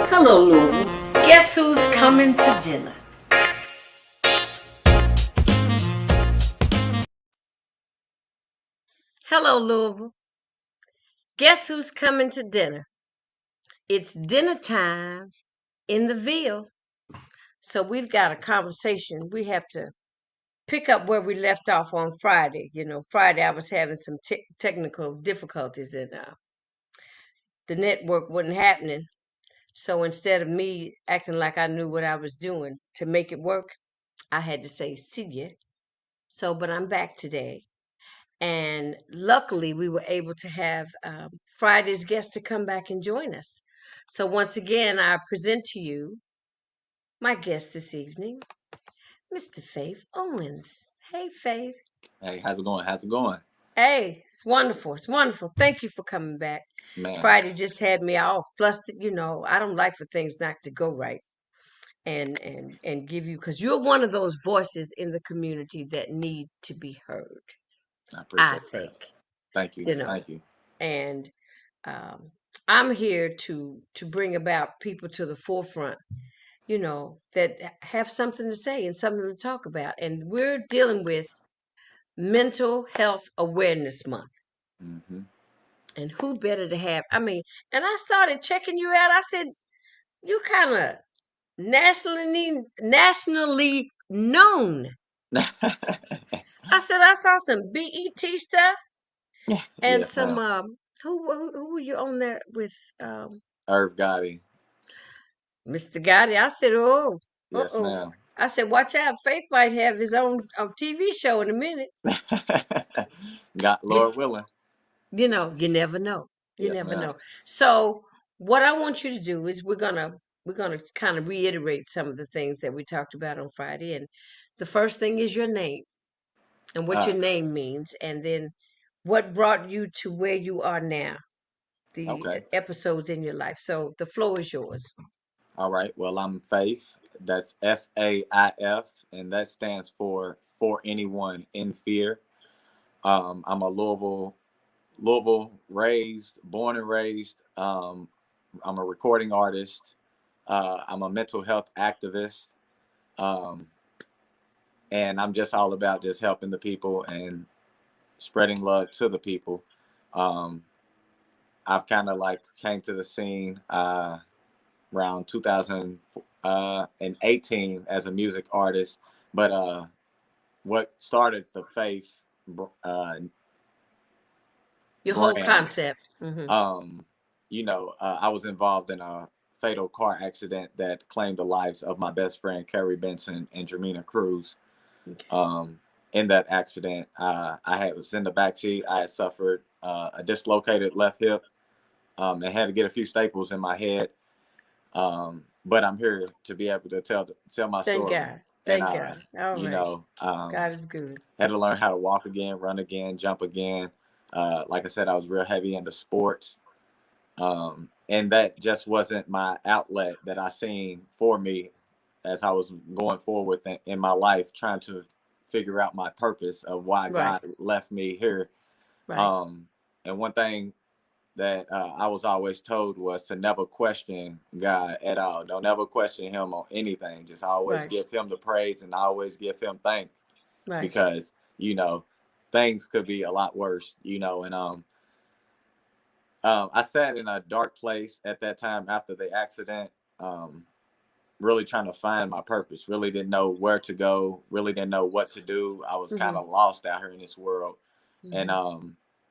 Hello, Louisville. Guess who's coming to dinner? Hello, Louisville. Guess who's coming to dinner? It's dinner time in the Ville. So we've got a conversation. We have to pick up where we left off on Friday. Friday I was having some technical difficulties and the network wasn't happening. So instead of me acting like I knew what I was doing to make it work, I had to say, see ya. But I'm back today. And luckily, we were able to have Friday's guest to come back and join us. So once again, I present to you my guest this evening, Mr. Faif Owens. Hey, Faif. Hey, how's it going? How's it going? Hey, it's wonderful. It's wonderful. Thank you for coming back. Man, Friday just had me all flustered. I don't like for things not to go right. And give you, because you're one of those voices in the community that need to be heard, I I appreciate that. think. Thank you. You know, Thank you. and um, I'm here to bring about people to the forefront, that have something to say and something to talk about. And we're dealing with Mental Health Awareness Month. hmm And who better to have? And I started checking you out. I said, you kind of nationally known. I said, I saw some BET stuff and Yes, some ma'am. who were you on there with? Irv Gotti. Mr. Gotti. I said, oh, Yes, uh-oh. ma'am. I said, watch out. Faith might have his own TV show in a minute. Got You, Lord willing. you never know. You Yes, never ma'am. know. So what I want you to do is we're gonna kind of reiterate some of the things that we talked about on Friday. And the first thing is your name and what Uh, your name means, and then what brought you to where you are now, the okay. episodes in your life. So the floor is yours. All right. Well, I'm Faith. That's FAIF, and that stands for anyone in fear. I'm a Louisville raised, born and raised. I'm a recording artist. I'm a mental health activist. Um, and I'm just all about just helping the people and spreading love to the people. Um, I've kind of like came to the scene around 2018 as a music artist, but what started the Faith uh, Your whole brand, concept. Hmm. um, I was involved in a fatal car accident that claimed the lives of my best friend Kerry Benson and Jermina Cruz. Okay. Um, in that accident, was in the backseat. I had suffered a dislocated left hip and had to get a few staples in my head. But I'm here to be able to tell my Thank story. God. And Thank God. All right. God is good. had to learn how to walk again, run again, jump again. Like I said, I was real heavy into sports, and that just wasn't my outlet that I seen for me as I was going forward in my life, trying to figure out my purpose of why Right. God left me here. Right. Um, and one thing that I was always told was to never question God at all. Don't ever question Him on anything. Just always Right. give Him the praise and always give Him thanks, Right. because things could be a lot worse. And I sat in a dark place at that time after the accident, um, really trying to find my purpose. Really didn't know where to go. Really didn't know what to do. I was kind Hmm. of lost out here in this world, and Hmm.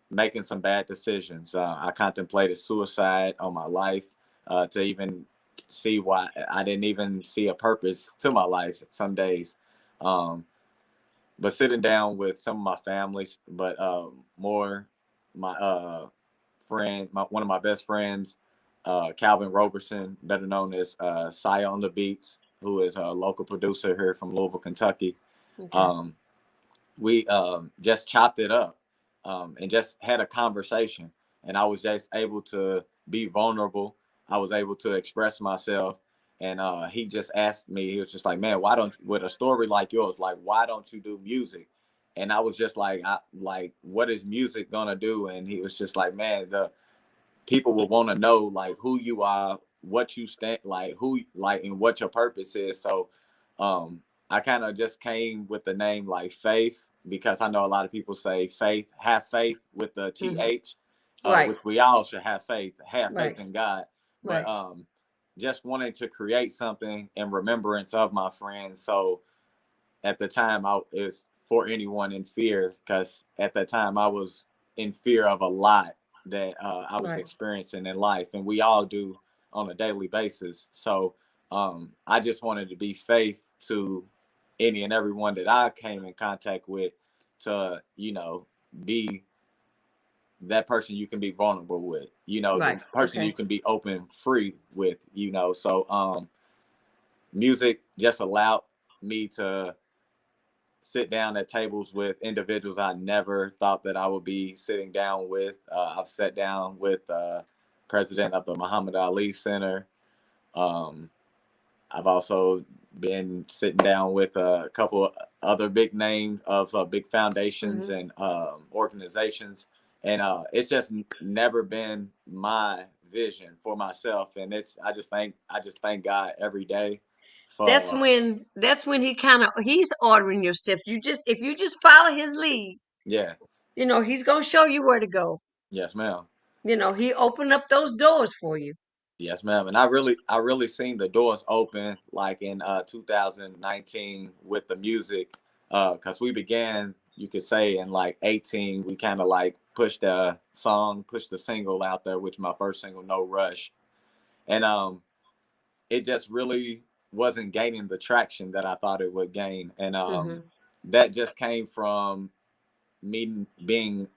making some bad decisions. I contemplated suicide on my life, to even see why I didn't even see a purpose to my life some days. Um, but sitting down with some of my families, but more my one of my best friends, Calvin Roberson, better known as Sia on the Beats, who is a local producer here from Louisville, Kentucky. Okay. Um, we just chopped it up, and just had a conversation. And I was just able to be vulnerable. I was able to express myself. And he just asked me, he was just like, man, why don't, with a story like yours, like, why don't you do music? And I was just like, what is music gonna do? And he was just like, man, the people will want to know like who you are, what you stand, like who, like, and what your purpose is. So I kind of just came with the name like Faith, because I know a lot of people say faith, have faith with the Hmm. TH, Right. which we all should have faith Right. in God. But Right. just wanted to create something in remembrance of my friends. So at the time, I is for anyone in fear, because at the time I was in fear of a lot that I was Right. experiencing in life, and we all do on a daily basis. So I just wanted to be faith to any and everyone that I came in contact with, to be that person you can be vulnerable with, the Right. person you Okay. can be open free with. So music just allowed me to sit down at tables with individuals I never thought that I would be sitting down with. I've sat down with president of the Muhammad Ali Center. Um, I've also been sitting down with a couple other big names of big foundations Hmm. and organizations, and it's just never been my vision for myself. And I just thank God every day for. That's when he's ordering your steps. If you just follow his lead, Yeah. he's gonna show you where to go. Yes, ma'am. He opened up those doors for you. Yes, ma'am. And I really seen the doors open like in 2019 with the music, because we began, you could say, in like 18. We kind of like pushed the single out there, which my first single, No Rush, and it just really wasn't gaining the traction that I thought it would gain, and Hmm. that just came from me being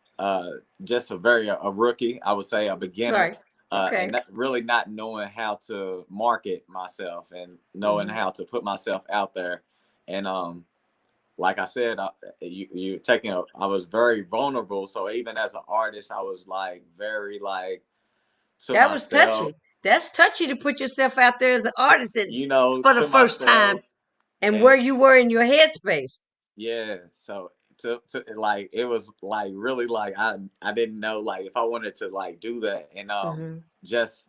just a rookie, I would say a beginner, Right. Okay. and really not knowing how to market myself and knowing Hmm. how to put myself out there. And like I said, you taking I was very vulnerable. So even as an artist, I was like very like to That was myself, touchy. That's touchy to put yourself out there as an artist for the to first time, myself. and And where you were in your headspace. yeah, so to like it was like really like I didn't know like if I wanted to like do that, and Hmm. just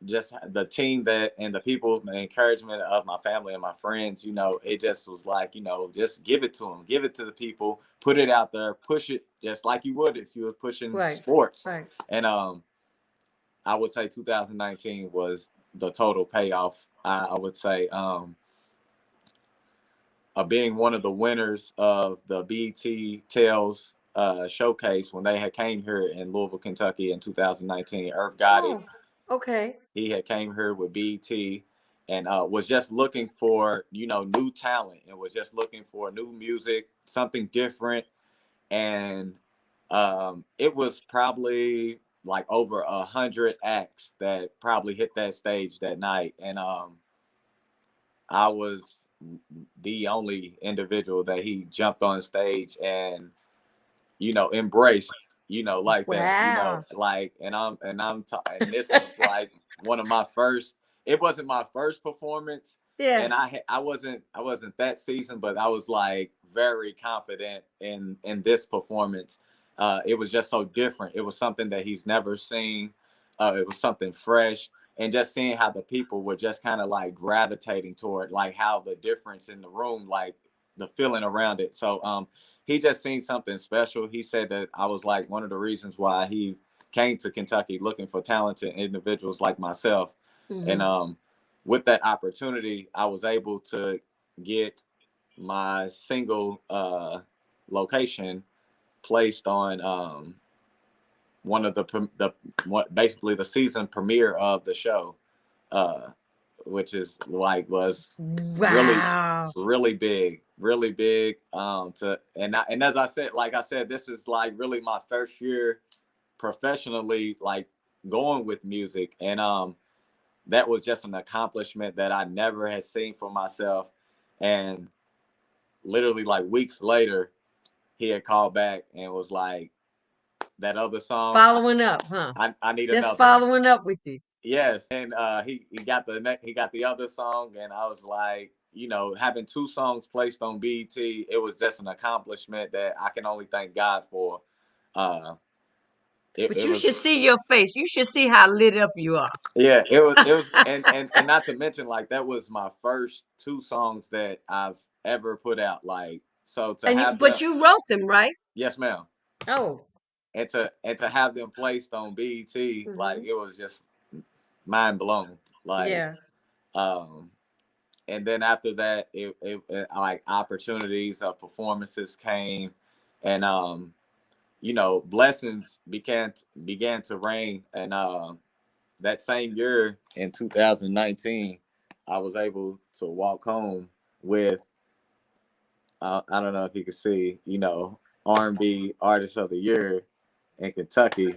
the team that and the people, the encouragement of my family and my friends, it just was like, just give it to them, give it to the people, put it out there, push it just like you would if you were pushing Right. sports. Right. And I would say 2019 was the total payoff. I would say being one of the winners of the BT Tales showcase when they had came here in Louisville, Kentucky in 2019. Irv Gotti, Oh. Okay. he had came here with BT, and was just looking for new talent, and was just looking for new music, something different. And it was probably like over 100 acts that probably hit that stage that night, and I was the only individual that he jumped on stage and embraced, like that, Wow. like, and this was like one of my first. It wasn't my first performance, Yeah. and I wasn't that seasoned, but I was like very confident in this performance. It was just so different. It was something that he's never seen. It was something fresh, and just seeing how the people were just kind of like gravitating toward, like how the difference in the room, like the feeling around it. So he just seen something special. He said that I was like one of the reasons why he came to Kentucky looking for talented individuals like myself. And Hmm. with that opportunity, I was able to get my single location placed on one of basically the season premiere of the show, uh, which is like was really Wow. really big. And as I said, like I said, this is like really my first year professionally, like going with music, and that was just an accomplishment that I never had seen for myself. And literally like weeks later, he had called back and was like, that other song, Following up, huh? I need Just another one. following up with you. Yes, and he got the other song, and I was like, having two songs placed on BT, it was just an accomplishment that I can only thank God for. Uh, But it you was. should see your face. You should see how lit up you are. Yeah, it was, and not to mention, like, that was my first two songs that I've ever put out. Like, so to have them, But you wrote them, right? yes, ma'am, Oh. and to have them placed on BET, like, Hmm. it was just mind blown. Like, Yeah. um, and then after that, it like opportunities of performances came, and blessings began to rain, and that same year in 2019, I was able to walk home with I don't know if you can see, R&B Artist of the Year in Kentucky,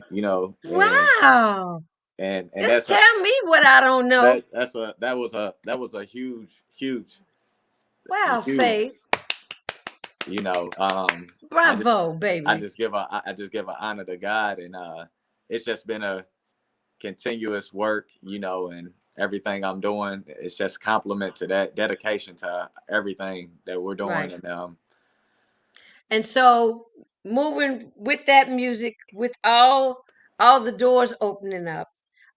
and Wow. and Just that's a tell me what I don't know. that was a huge Wow, huge, Faith. you know I just Bravo, I baby. just give a I just give an honor to God, and it's just been a continuous work, and everything I'm doing, it's just compliment to that dedication to everything that we're doing. Right. And And so moving with that music, with all the doors opening up,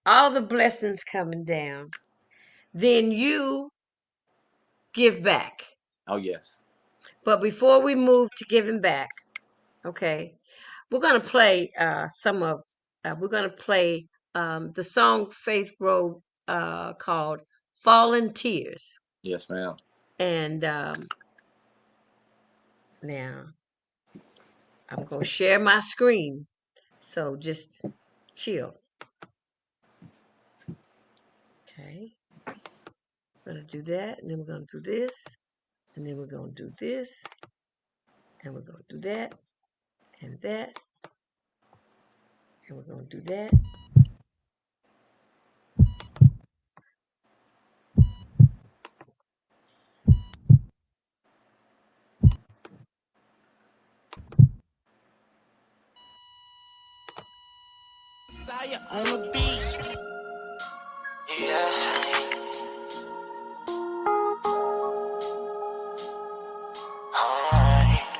all the blessings coming down, then you give back. oh yes, But before we move to giving back, okay, we're gonna play we're gonna play the song Faith wrote called Fallen Tears. yes, ma'am. And now I'm gonna share my screen. So just chill. Okay. We're gonna do that, and then we're gonna do this, and then we're gonna do this, and we're gonna do that, and that, and we're gonna do that. On the beat. Yeah.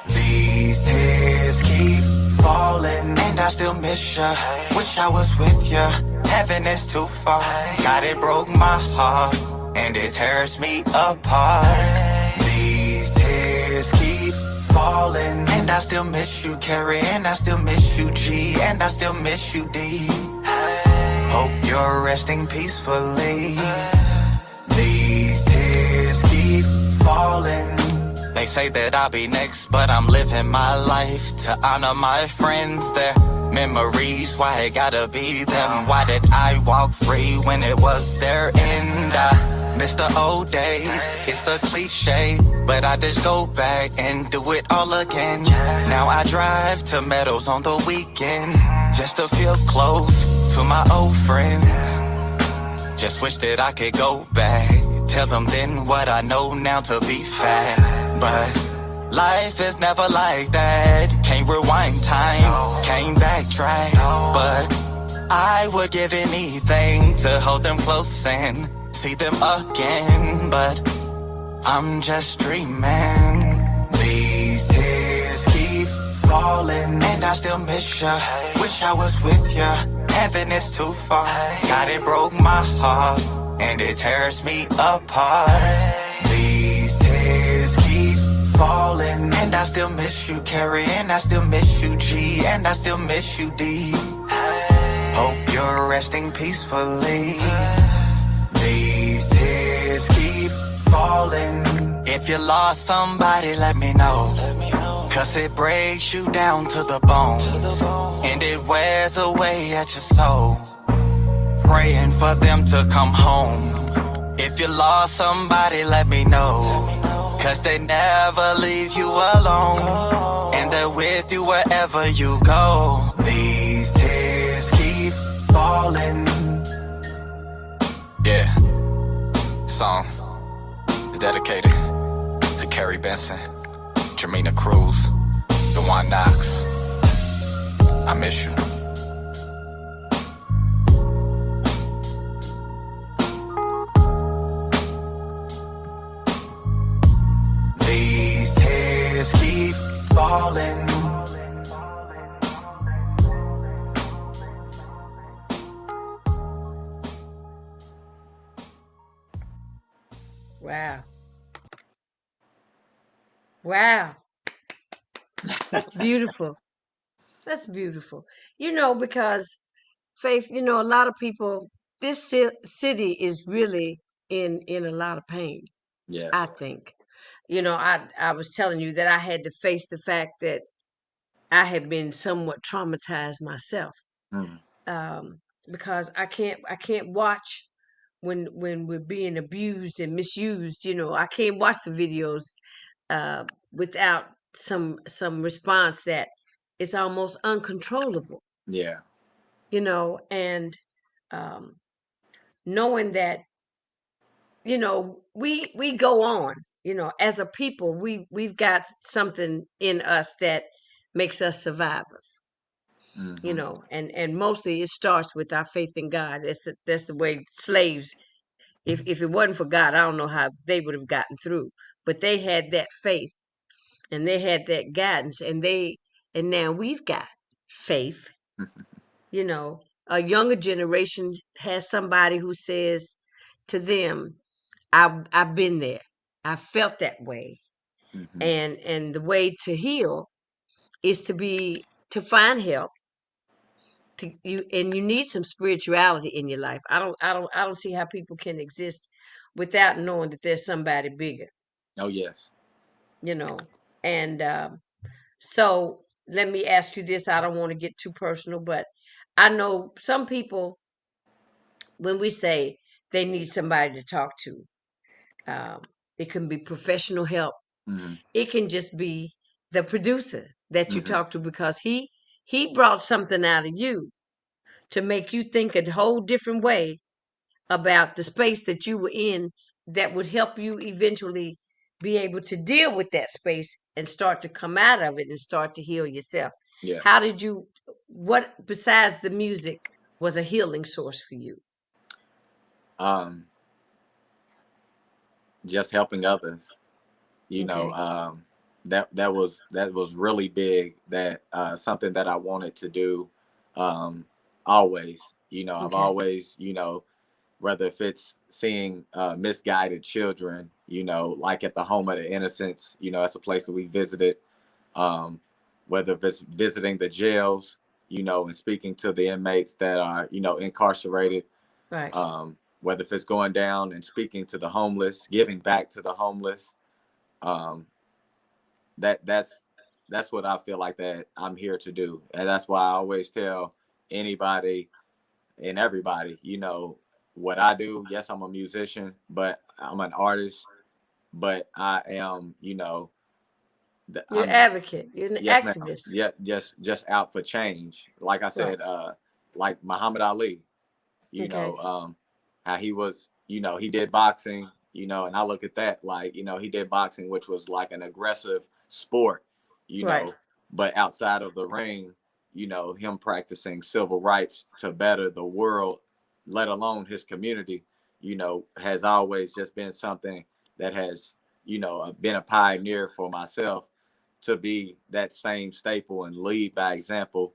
These tears keep falling, and I still miss ya. Wish I was with ya. Heaven is too far. God, it broke my heart, and it tears me apart. These tears keep falling, and I still miss you, Carrie, and I still miss you, G, and I still miss you, D. Hope you're resting peacefully. These tears keep falling. They say that I'll be next, but I'm living my life to honor my friends, their memories. Why it gotta be them? Why did I walk free when it was their end? I miss the old days. It's a cliche, but I just go back and do it all again. Now I drive to Meadows on the weekend just to feel close to my old friends. Just wish that I could go back, tell them then what I know now to be fact. But life is never like that. Can't rewind time, can't backtrack. But I would give anything to hold them close and see them again. But I'm just dreaming. These tears keep falling, and I still miss ya. Wish I was with ya. Heaven is too far. God, it broke my heart, and it tears me apart. These tears keep falling, and I still miss you, Carrie, and I still miss you, G, and I still miss you, D. Hope you're resting peacefully. These tears keep falling. If you lost somebody, let me know. Cause it breaks you down to the bone, and it wears away at your soul. Praying for them to come home. If you lost somebody, let me know. Cause they never leave you alone, and they're with you wherever you go. These tears keep falling. Yeah. Song is dedicated to Carrie Benson, Jermina Cruz, DeJuan Knox. I miss you. These tears keep falling. Wow. Wow. That's beautiful. That's beautiful. Because Faith, a lot of people, this city is really in a lot of pain, I Yes. think. I was telling you that I had to face the fact that I had been somewhat traumatized myself. Mm. Um, because I can't watch when we're being abused and misused. I can't watch the videos without some response that is almost uncontrollable. Yeah. And um, knowing that we go on. As a people, we've got something in us that makes us survivors. Hmm. And mostly it starts with our faith in God. That's the way slaves, if it wasn't for God, I don't know how they would have gotten through. But they had that faith and they had that guidance, and now we've got faith. you know a younger generation has somebody who says to them, I've been there. I felt that way. Hmm. And the way to heal is to find help. You need some spirituality in your life. I don't see how people can exist without knowing that there's somebody bigger. Oh yes. you know and so let me ask you this. I don't want to get too personal, but I know some people, when we say they need somebody to talk to, um, it can be professional help. Hmm. It can just be the producer that you Hmm. talk to, because he brought something out of you to make you think a whole different way about the space that you were in, that would help you eventually be able to deal with that space and start to come out of it and start to heal yourself. Yeah. How did you, what besides the music was a healing source for you? Um, just helping others. You know, Okay. that was really big. That something that I wanted to do. Um, always. I've Okay. always, whether if it's seeing misguided children, like at the Home of the Innocents, that's a place that we visited. Um, whether if it's visiting the jails, and speaking to the inmates that are, incarcerated. Right. Whether if it's going down and speaking to the homeless, giving back to the homeless. Um, that's what I feel like that I'm here to do, and that's why I always tell anybody and everybody, what I do. Yes, I'm a musician, but I'm an artist. But I am, You're an I'm advocate. You're an yes, ma'am. activist. Yeah, just out for change. Like I Right. said, like Muhammad Ali. Okay. How he was, he did boxing, and I look at that like, he did boxing, which was like an aggressive sport, you Right. know, but outside of the ring, him practicing civil rights to better the world, let alone his community, has always just been something that has, been a pioneer for myself to be that same staple and lead by example,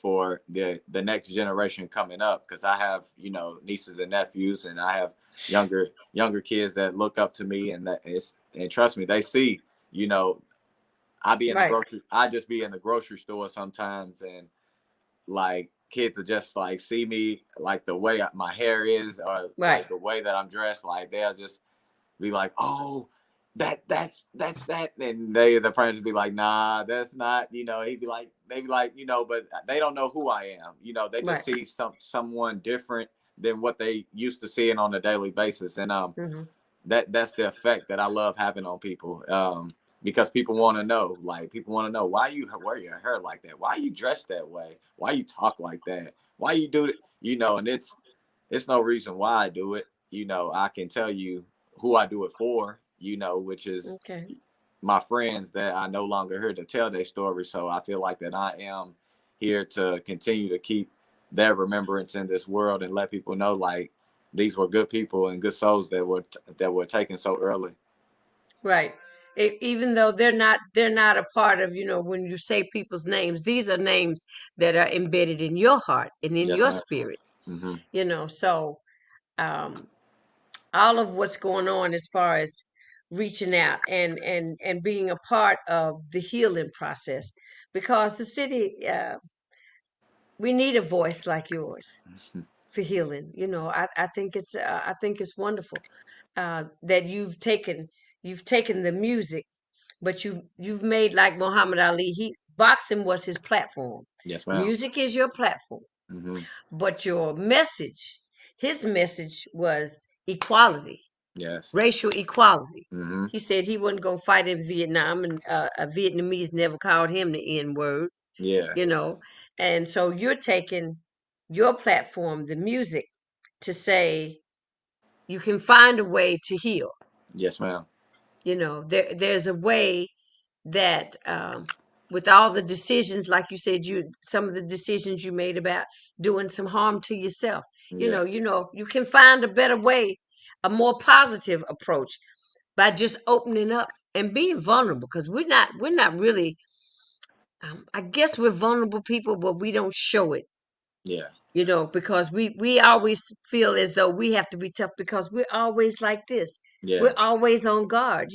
for the next generation coming up. Because I have, nieces and nephews, and I have younger kids that look up to me, and trust me, they see, you know, Right. I just be in the grocery store sometimes, and like kids are just like see me like the way my hair is, or Right. like the way that I'm dressed, like they'll just be like, "Oh, that's that," and the parents be like, "Nah, that's not." He'd be like, they be like, but they don't know who I am. They just Right. see someone different than what they used to seeing on a daily basis, and Hmm. that's the effect that I love having on people. Because people want to know, like people want to know why you wear your hair like that, why you dress that way, why you talk like that, why you do it, and it's no reason why I do it. I can tell you who I do it for, which is Okay. my friends that I no longer here to tell their story. So I feel like that I am here to continue to keep their remembrance in this world and let people know like these were good people and good souls that were taken so early. Right. Even though they're not a part of, when you say people's names, these are names that are embedded in your heart and in Yes, your ma'am. spirit. Hmm. So um all of what's going on as far as reaching out and being a part of the healing process, because the city, we need a voice like yours for healing. I think it's wonderful that you've taken the music, but you've made like Muhammad Ali. He Boxing was his platform. Yes, ma'am. Music is your platform, Hmm. but your message, his message was equality, Yes. racial equality. Hmm. He said he wasn't gonna fight in Vietnam, and a Vietnamese never called him the N word, Yeah. you know. And so you're taking your platform, the music, to say you can find a way to heal. Yes, ma'am. There's a way that, with all the decisions, like you said, some of the decisions you made about doing some harm to yourself, Yeah. you can find a better way, a more positive approach, by just opening up and being vulnerable, because we're not really, I guess we're vulnerable people, but we don't show it, Yeah. because we always feel as though we have to be tough because we're always like this. Yeah. We're always on guard,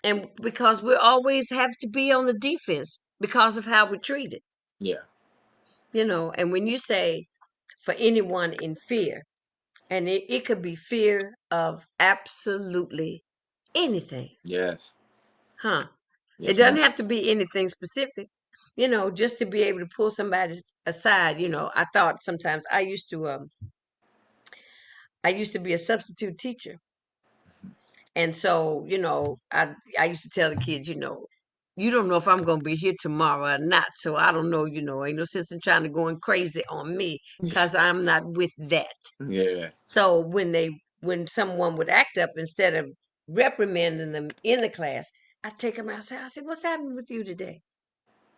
and because we always have to be on the defense because of how we're treated, Yeah. and when you say for anyone in fear, and it could be fear of absolutely anything, Yes. huh? It Yes, doesn't ma'am. have to be anything specific, just to be able to pull somebody aside. I thought sometimes I used to be a substitute teacher. And so, I used to tell the kids, you don't know if I'm going to be here tomorrow or not. So I don't know, ain't no sense in trying to going crazy on me because I'm not with that. Yeah. So when someone would act up, instead of reprimanding them in the class, I take them outside. I said, what's happening with you today?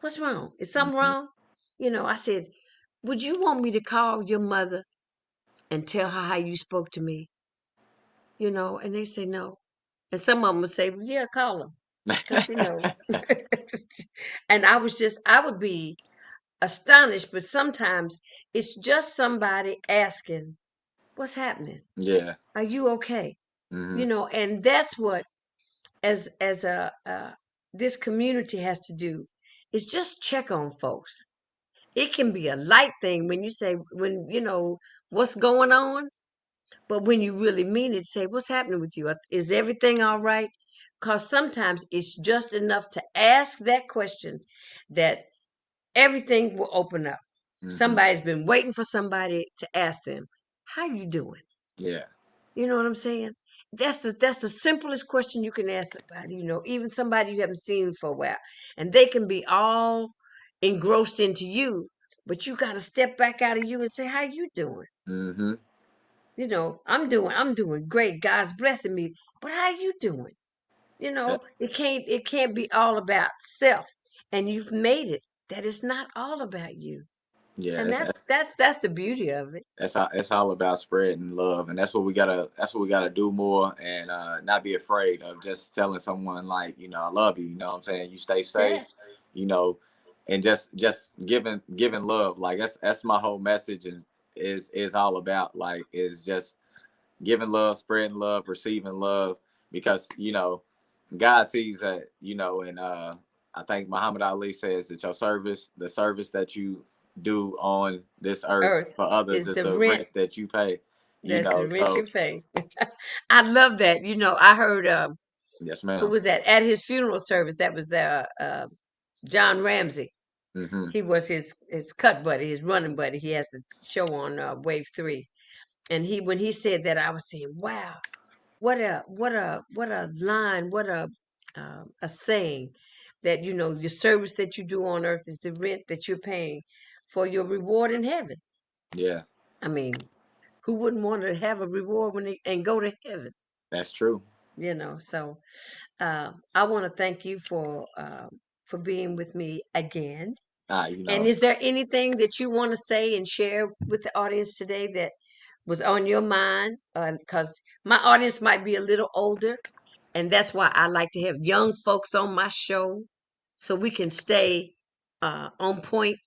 What's wrong? Is something Hmm. wrong? I said, would you want me to call your mother and tell her how you spoke to me? And they say no. And some of them would say, well, yeah, call them. Because, and I would be astonished, but sometimes it's just somebody asking, what's happening? Yeah. Are you okay? Hmm. And that's what, as this community has to do, is just check on folks. It can be a light thing when you say, what's going on. But when you really mean it, say, what's happening with you? Is everything all right? Because sometimes it's just enough to ask that question that everything will open up. Hmm. Somebody's been waiting for somebody to ask them, how you doing? Yeah. You know what I'm saying? That's the simplest question you can ask somebody, even somebody you haven't seen for a while. And they can be all engrossed into you, but you got to step back out of you and say, how you doing? Hmm. I'm doing great. God's blessing me. But how you doing? It can't be all about self. And you've made it that it's not all about you. Yeah. And that's the beauty of it. It's all about spreading love, and that's what we gotta do more, and not be afraid of just telling someone, like, I love you. You know what I'm saying? You stay safe. Yeah. You know, and just giving love. Like, that's my whole message, and is all about, like, is just giving love, spreading love, receiving love, because God sees that, and I think Muhammad Ali says that the service that you do on this earth Earth for others is is the the rent. rent that you pay. That's the rent So you pay. I love that. I heard, yes, who ma'am. was that at his funeral service? That was John Ramsey. Hmm. He was his cut buddy, his running buddy. He has the show on Wave 3. And when he said that, I was saying, wow, what a line, what a saying, that the service that you do on earth is the rent that you're paying for your reward in heaven. Yeah, I mean, who wouldn't want to have a reward and go to heaven? that's true. So I want to thank you for being with me again. Ah, And is there anything that you want to say and share with the audience today that was on your mind? Because my audience might be a little older, and that's why I like to have young folks on my show, so we can stay on point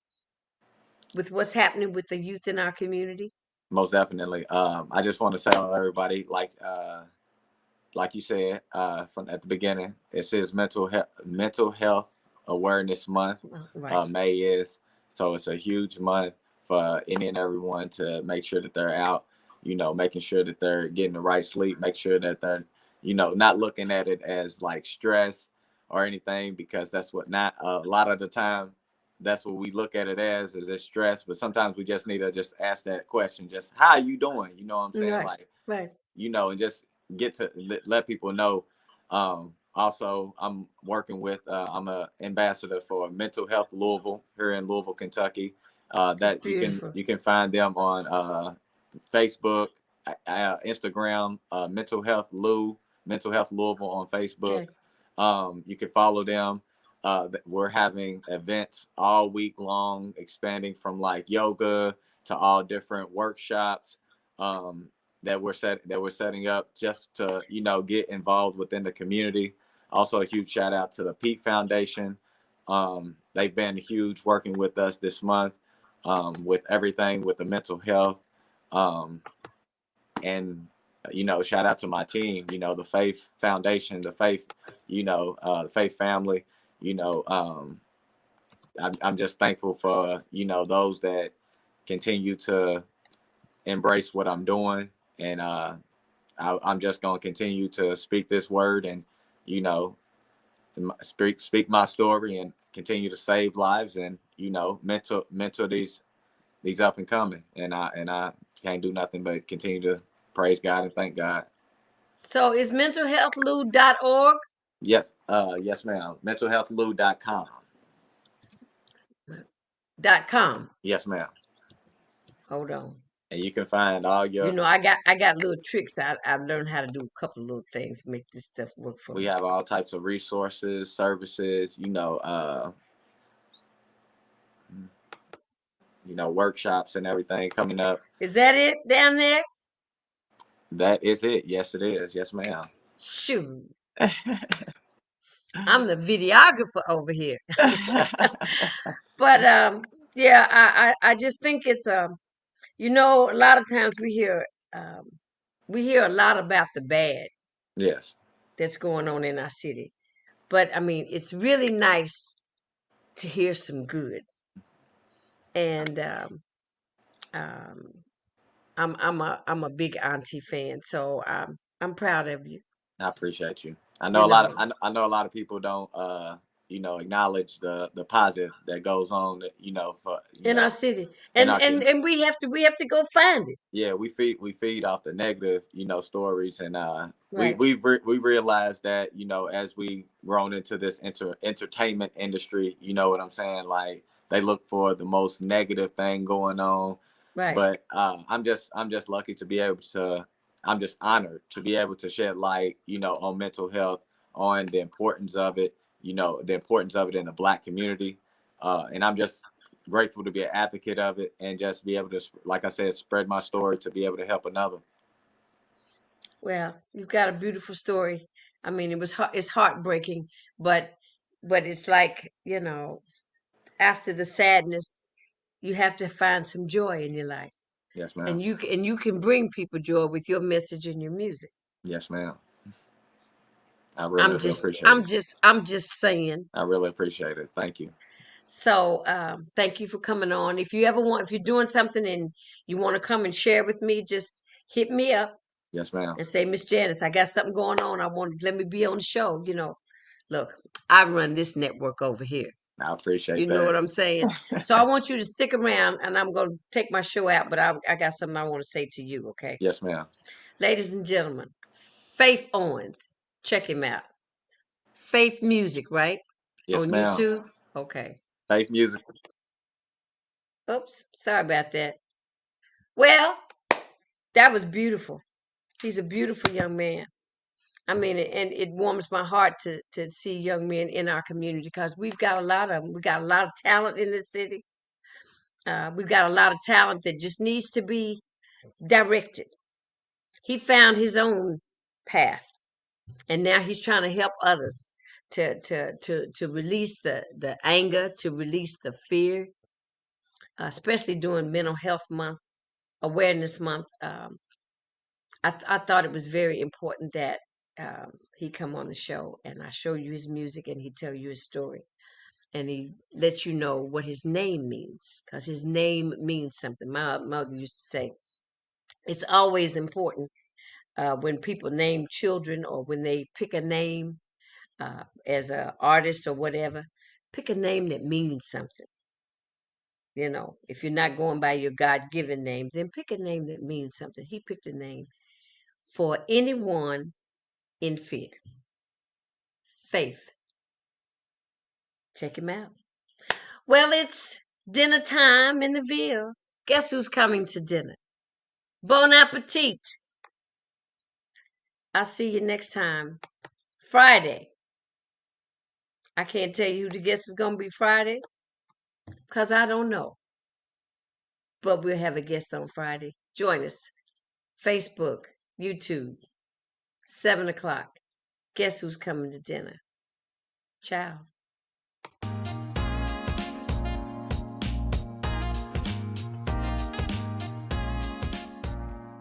with what's happening with the youth in our community. Most definitely. I just want to tell everybody, like you said from at the beginning, it says mental health awareness month. Right. May is, so it's a huge month for any and everyone to make sure that they're out, making sure that they're getting the right sleep, make sure that they're, not looking at it as like stress or anything, because that's what not a lot of the time that's what we look at it as, is it stress. But sometimes we just need to just ask that question, just how are you doing, you know what I'm saying, Right. like, Right. and just get to let people know. Also, I'm working with, I'm a ambassador for Mental Health Louisville here in Louisville, Kentucky. That's That beautiful. you can find them on Facebook, Instagram, Mental Health Louisville on Facebook. Okay. You can follow them. We're having events all week long, expanding from like yoga to all different workshops. Um, that we're setting up just to get involved within the community. Also, a huge shout out to the Peak Foundation. They've been huge working with us this month, with everything with the mental health, um, and shout out to my team. The Faif Foundation, the Faif, the Faif family. You know, I'm just thankful for those that continue to embrace what I'm doing, and I'm just going to continue to speak this word, and you know speak my story, and continue to save lives, and mentor these up and coming, and I can't do nothing but continue to praise God and thank God. So is mentalhealthlou.org? Yes, ma'am. Mentalhealthlou.com. .com. Yes, ma'am. Hold on. And you can find all You your. know, I got little tricks. I've learned how to do a couple of little things to make this stuff work for We me. have all types of resources, services. Workshops and everything coming up. Is that it down there? That is it. Yes, it is. Yes, ma'am. Shoot. I'm the videographer over here. But yeah, I just think it's a lot of times um we hear a lot about the bad Yes, that's going on in our city. But I mean, it's really nice to hear some good. And um I'm a big auntie fan, so I'm proud of you. I appreciate you. You know, I know a lot of people don't acknowledge the positive that goes on, for in our city, in and our and community. and we have to go find it. Yeah, we feed off the negative, stories, and Right, we realize that, as we grown into this entertainment industry, you know what I'm saying, like they look for the most negative thing going on. right. But I'm just lucky to be able to. I'm just honored to be able to shed light, on mental health, on the importance of it, the importance of it in the Black community, and I'm just grateful to be an advocate of it, and just be able to, like I said, spread my story to be able to help another. Well, you've got a beautiful story. I mean, it's heartbreaking, but it's like, after the sadness, you have to find some joy in your life. Yes, ma'am. And you can bring people joy with your message and your music. Yes, ma'am. I really I'm just appreciate I'm it. just I'm just saying. I really appreciate it. Thank you. So thank you for coming on. If you're doing something and you want to come and share with me, just hit me up Yes, ma'am. and say, Miss Janice, I got something going on. Let me be on the show. Look, I run this network over here. I You appreciate know what that. I'm saying? So I want you to stick around, and I'm going to take my show out, but I got something I want to say to you, okay? Yes, ma'am. Ladies and gentlemen, Faith Owens. Check him out. Faith Music, right? Yes, On ma'am. YouTube? Okay. Faith music. Oops, sorry about that. Well, that was beautiful. He's a beautiful young man. I mean, and it warms my heart to see young men in our community, because we've got a lot of them. We got a lot of talent in this city. We've got a lot of talent that just needs to be directed. He found his own path, and now he's trying to help others to release the anger, to release the fear, especially during Mental Health Month. Awareness Month, I thought it was very important that he come on the show and I show you his music and he tell you his story and he lets you know what his name means because his name means something. My mother used to say it's always important when people name children or when they pick a name as an artist or whatever, pick a name that means something. You know, if you're not going by your God given name, then pick a name that means something. He picked a name for anyone in fear. Faif. Check him out. Well, it's dinner time in the Ville. Guess who's coming to dinner? Bon appetit. I'll see you next time. Friday. I can't tell you who the guest is going to be Friday because I don't know. But we'll have a guest on Friday. Join us. Facebook, YouTube, 7 o'clock. Guess who's coming to dinner? Ciao.